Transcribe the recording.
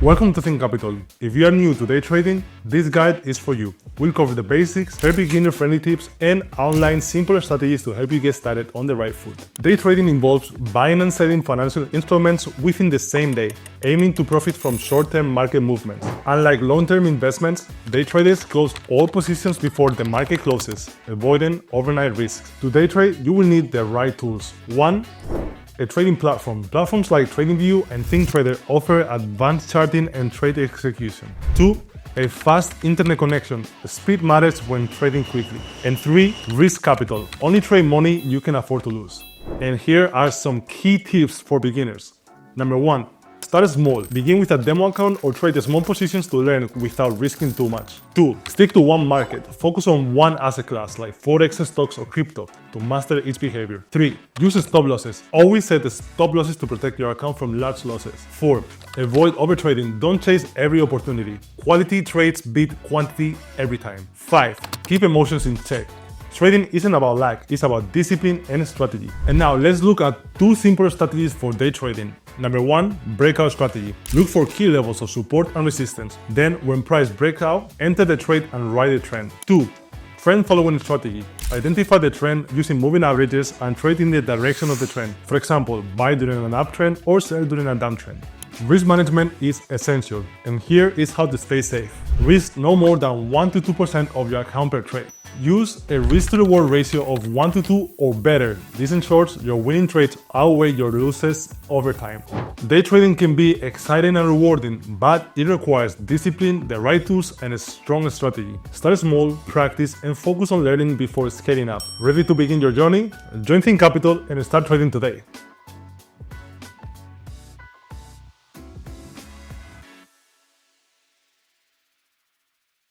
Welcome to Think Capital. If you are new to day trading, this guide is for you. We'll cover the basics, very beginner-friendly tips, and outline simple strategies to help you get started on the right foot. Day trading involves buying and selling financial instruments within the same day, aiming to profit from short-term market movements. Unlike long-term investments, day traders close all positions before the market closes, avoiding overnight risks. To day trade, you will need the right tools. 1. A trading platform. Platforms like TradingView and ThinkTrader offer advanced charting and trade execution. 2. A fast internet connection. Speed matters when trading quickly. And 3. Risk capital. Only trade money you can afford to lose. And here are some key tips for beginners. Number 1. Start small. Begin with a demo account or trade small positions to learn without risking too much. 2. Stick to one market. Focus on one asset class like Forex, stocks, or crypto to master its behavior. 3. Use stop losses. Always set the stop losses to protect your account from large losses. 4. Avoid overtrading. Don't chase every opportunity. Quality trades beat quantity every time. 5. Keep emotions in check. Trading isn't about luck, it's about discipline and strategy. And now let's look at 2 simple strategies for day trading. Number 1, breakout strategy. Look for key levels of support and resistance. Then, when price breaks out, enter the trade and ride the trend. 2. Trend following strategy. Identify the trend using moving averages and trade in the direction of the trend. For example, buy during an uptrend or sell during a downtrend. Risk management is essential, and here is how to stay safe. Risk no more than 1 to 2% of your account per trade. Use a risk-to-reward ratio of 1 to 2 or better. This ensures your winning trades outweigh your losses over time. Day trading can be exciting and rewarding, but it requires discipline, the right tools, and a strong strategy. Start small, practice, and focus on learning before scaling up. Ready to begin your journey? Join Think Capital and start trading today.